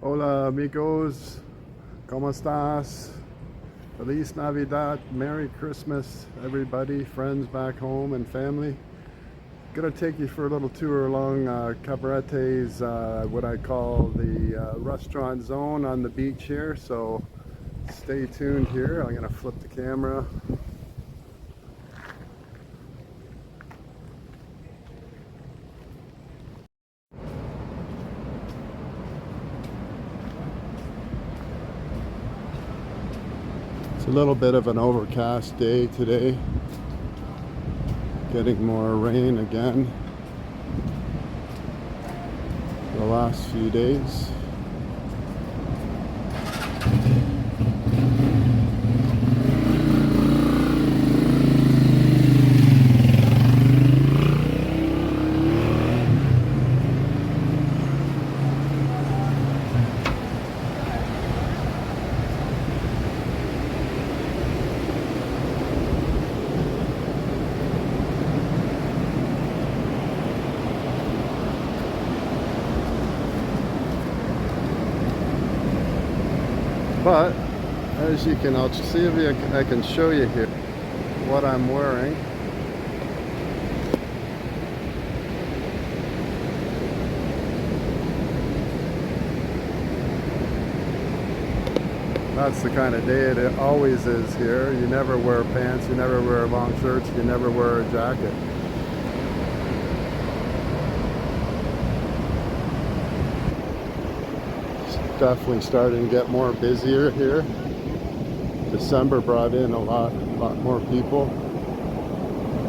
Hola amigos, ¿cómo estás? Feliz Navidad, Merry Christmas, everybody, friends back home and family. Gonna take you for a little tour along Cabarete's, what I call the restaurant zone on the beach here. So stay tuned here. I'm gonna flip the camera. It's a little bit of an overcast day today. Getting more rain again the last few days. But as you can, I'll see if I can show you here what I'm wearing. That's the kind of day it always is here. You never wear pants, you never wear long shirts, you never wear a jacket. Definitely starting to get more busier here. December brought in a lot more people.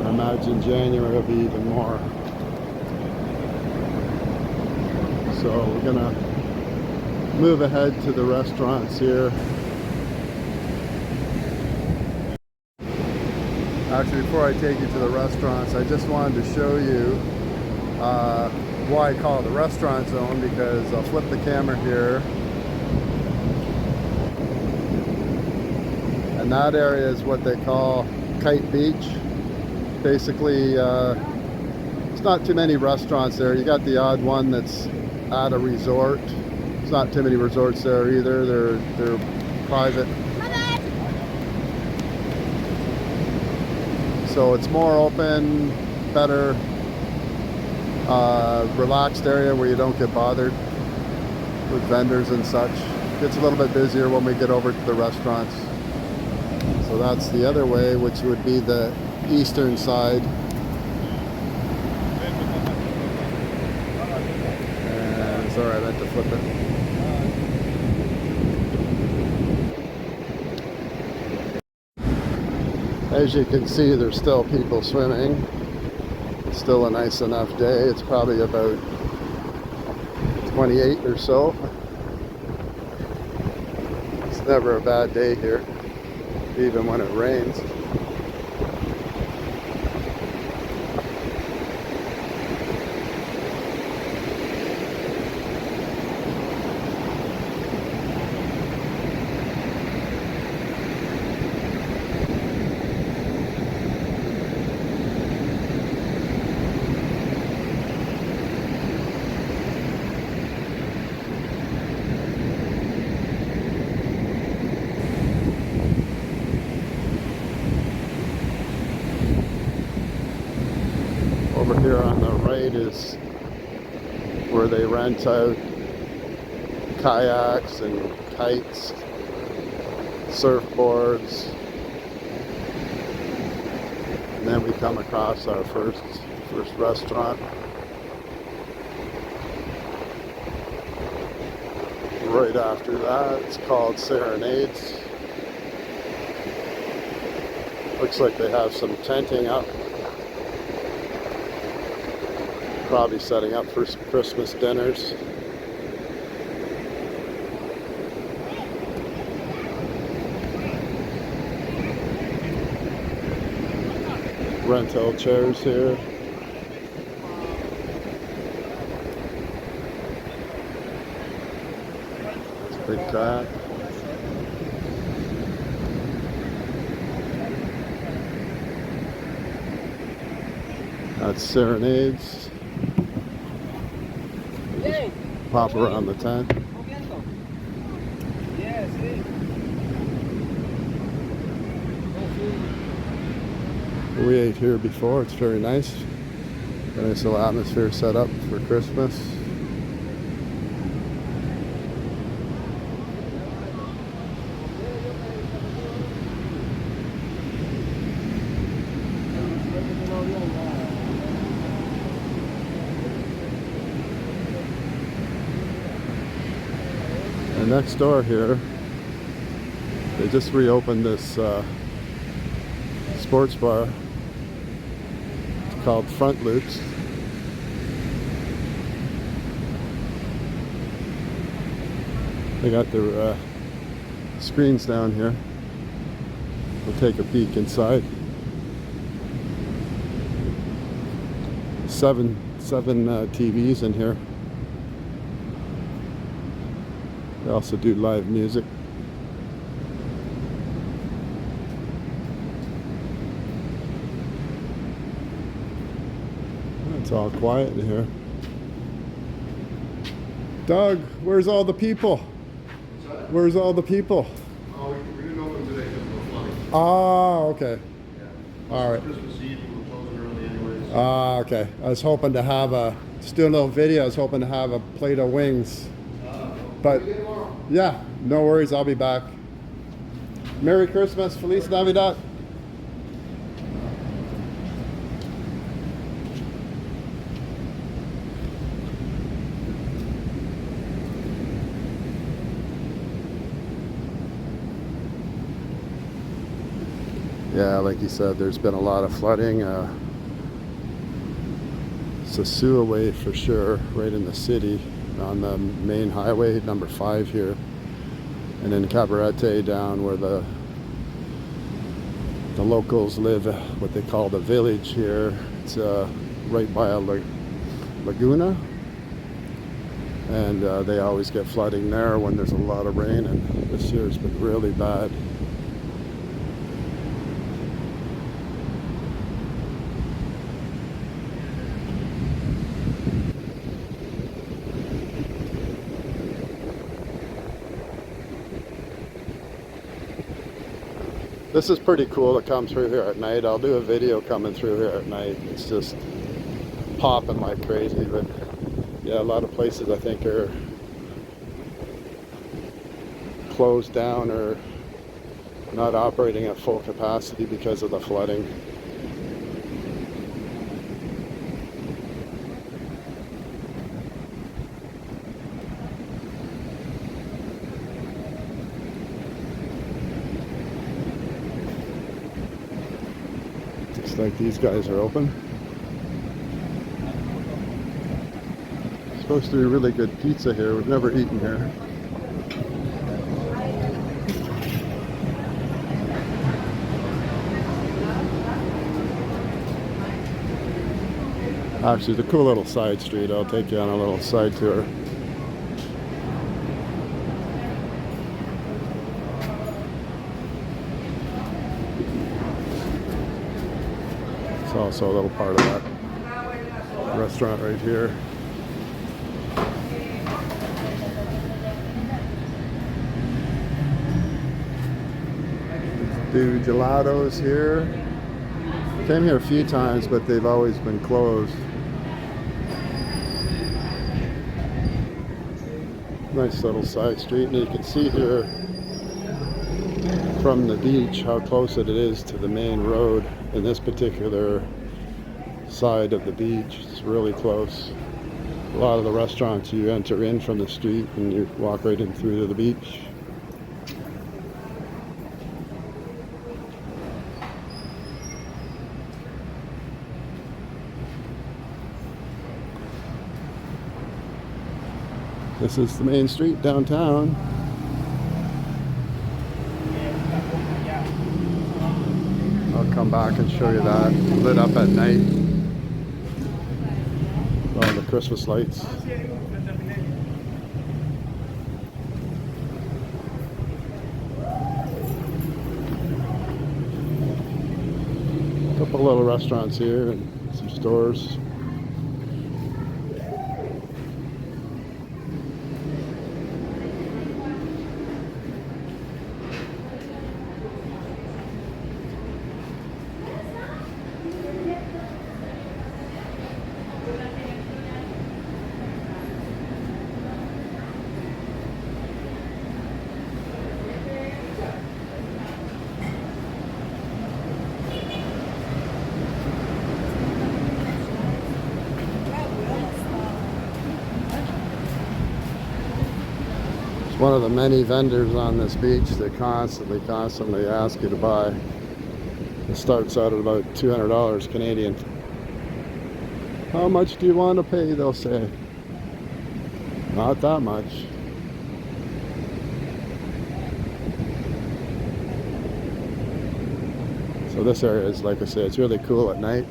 I imagine January will be even more. So we're gonna move ahead to the restaurants here. Actually, before I take you to the restaurants, I just wanted to show you why I call it the restaurant zone, because I'll flip the camera here. And that area is what they call Kite Beach. Basically, it's not too many restaurants there. You got the odd one that's at a resort. There's not too many resorts there either. They're private. So it's more open, better, relaxed area where you don't get bothered with vendors and such. Gets a little bit busier when we get over to the restaurants. So that's the other way, which would be the eastern side. And sorry, I meant to flip it. As you can see, there's still people swimming. It's still a nice enough day. It's probably about 28 or so. It's never a bad day here, even when it rains. Over here on the right is where they rent out kayaks and kites, surfboards. And then we come across our first restaurant. Right after that, it's called Serenades. Looks like they have some tenting up. Probably setting up for some Christmas dinners. Rental chairs here. It's a big kayak. That's Serenades. Pop around the tent. We ate here before. It's very nice. A nice little atmosphere set up for Christmas. And next door here, they just reopened this sports bar. It's called Front Loops. They got their screens down here. We'll take a peek inside. Seven TVs in here. They also do live music. It's all quiet in here. Doug, where's all the people? Where's all the people? Oh, we didn't open today because of the flooding. Ah, okay. Yeah. All right. Christmas Eve, we were closing early anyways. Ah, okay. I was hoping to have just do a little video. I was hoping to have a plate of wings. But yeah, no worries. I'll be back. Merry Christmas. Feliz Navidad. Yeah, like you said, there's been a lot of flooding. It's a sewer way for sure, right in the city, on the main highway, number 5 here. And then Cabarete down where the locals live, what they call the village here. It's right by a laguna. And they always get flooding there when there's a lot of rain, and this year's been really bad. This is pretty cool to come through here at night. I'll do a video coming through here at night. It's just popping like crazy. But yeah, a lot of places I think are closed down or not operating at full capacity because of the flooding. Looks like these guys are open. Supposed to be really good pizza here. We've never eaten here. Actually, it's a cool little side street. I'll take you on a little side tour. It's also a little part of that restaurant right here. Do gelatos here. Came here a few times, but they've always been closed. Nice little side street, and you can see here from the beach how close it is to the main road in this particular side of the beach. It's really close. A lot of the restaurants you enter in from the street and you walk right in through to the beach. This is the main street downtown. I'll come back and show you that. Lit up at night. All the Christmas lights. Couple little restaurants here and some stores. one of the many vendors on this beach that constantly ask you to buy. It starts out at about $200 Canadian. How much do you want to pay, they'll say. Not that much. So this area is, like I say, it's really cool at night.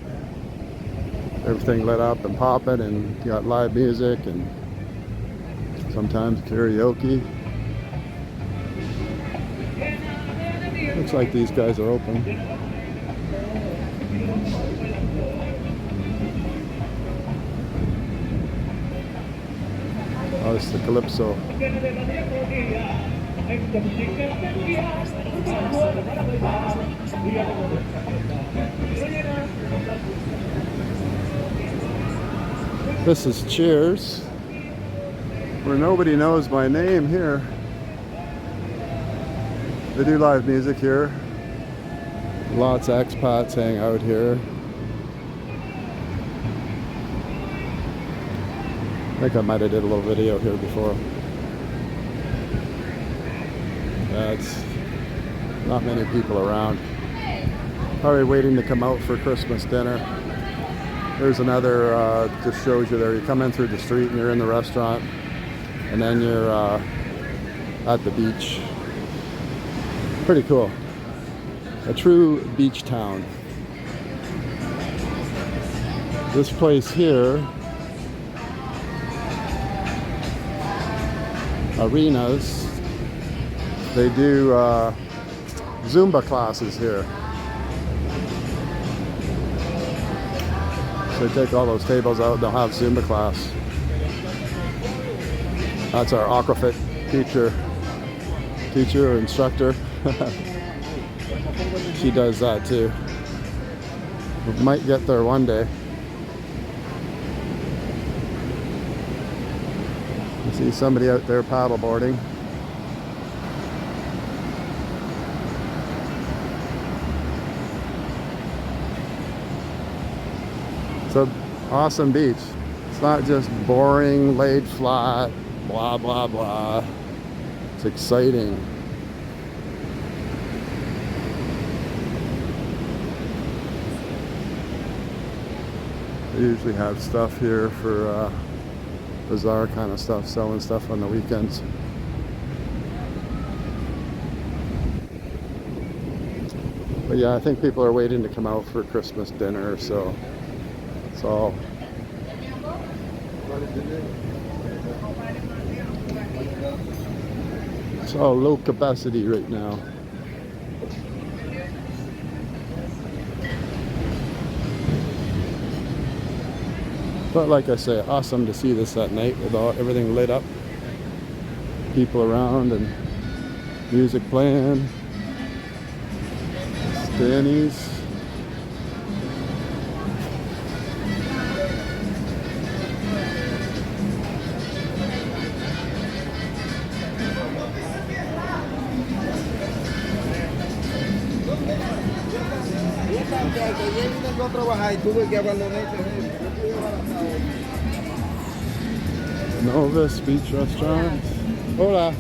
Everything lit up and popping, and you got live music and sometimes karaoke. Looks like these guys are open. Oh, it's the Calypso. This is Cheers, where nobody knows my name here. They do live music here. Lots of expats hang out here. I think I might have did a little video here before. It's not many people around. Probably waiting to come out for Christmas dinner. There's another, just shows you there. You come in through the street and you're in the restaurant, and then you're at the beach. Pretty cool. A true beach town. This place here, Arenas, they do Zumba classes here. So they take all those tables out, they'll have Zumba class. That's our aquafit teacher or instructor. She does that too. We might get there one day. I see somebody out there paddleboarding. It's an awesome beach. It's not just boring, laid flat, blah, blah, blah. It's exciting. They usually have stuff here for bazaar kind of stuff, selling stuff on the weekends. But yeah, I think people are waiting to come out for Christmas dinner, so it's all low capacity right now. But like I say, awesome to see this at night with everything lit up, people around and music playing. Danny's. Novus Beach Resturants. Hola.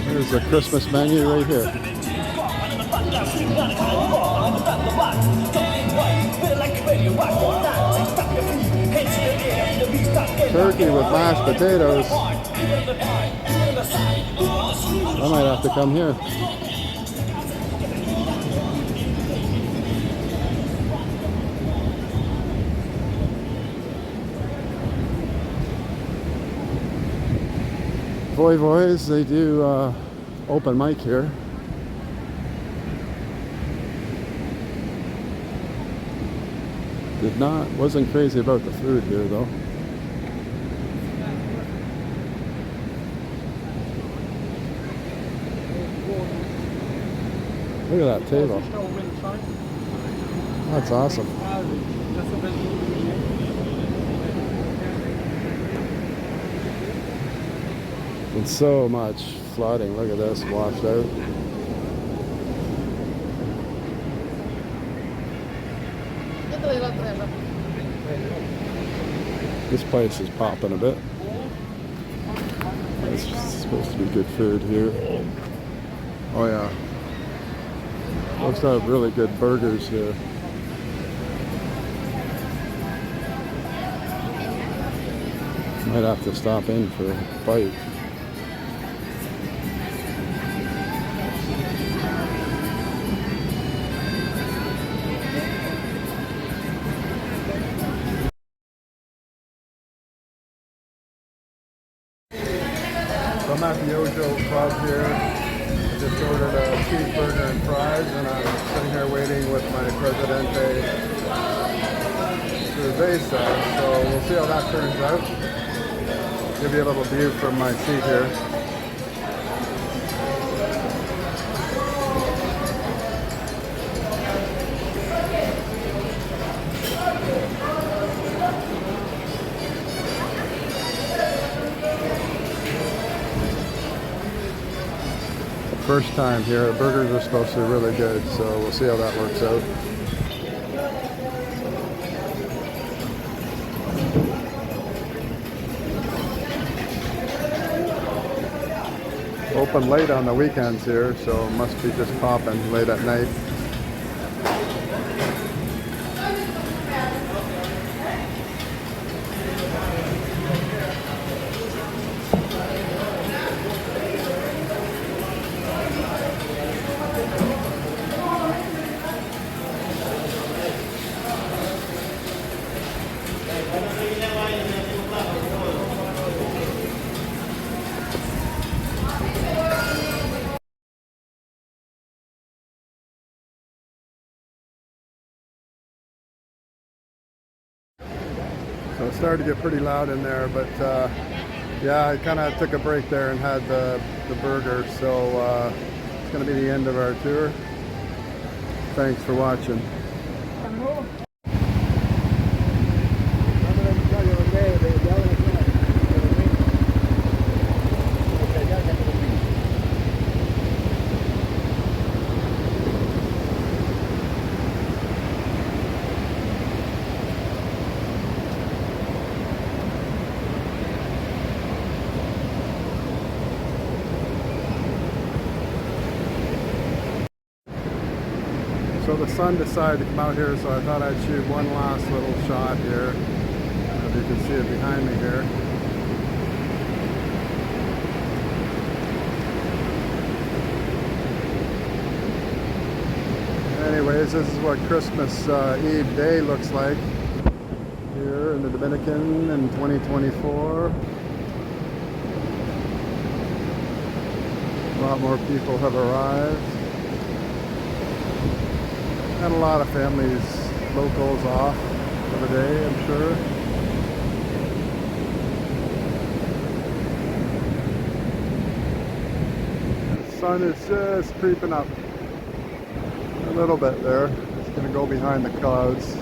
There's a Christmas menu right here. Turkey with mashed potatoes. I might have to come here. Voivoys, they do open mic here. Wasn't crazy about the food here though. Look at that table. That's awesome. And so much flooding. Look at this, washed out. This place is popping a bit. It's supposed to be good food here. Oh yeah. Looks to have really good burgers here. Might have to stop in for a bite. So I'm at the Ojo Club here. I just ordered a cheeseburger and fries, and I'm sitting here waiting with my Presidente cerveza. So we'll see how that turns out. Give you a little view from my seat here. First time here. The burgers are supposed to be really good, so we'll see how that works out. Open late on the weekends here, so it must be just popping late at night. So it started to get pretty loud in there, but yeah, I kind of took a break there and had the burger, so it's going to be the end of our tour. Thanks for watching. So the sun decided to come out here, so I thought I'd shoot one last little shot here. As you can see it behind me here. Anyways, this is what Christmas Eve Day looks like here in the Dominican in 2024. A lot more people have arrived. And a lot of families, locals off for the day, I'm sure. The sun is just creeping up a little bit there. It's going to go behind the clouds.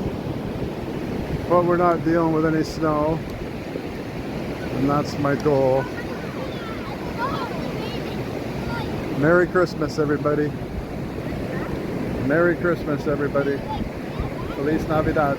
But we're not dealing with any snow. And that's my goal. Merry Christmas, everybody. Merry Christmas, everybody. Feliz Navidad.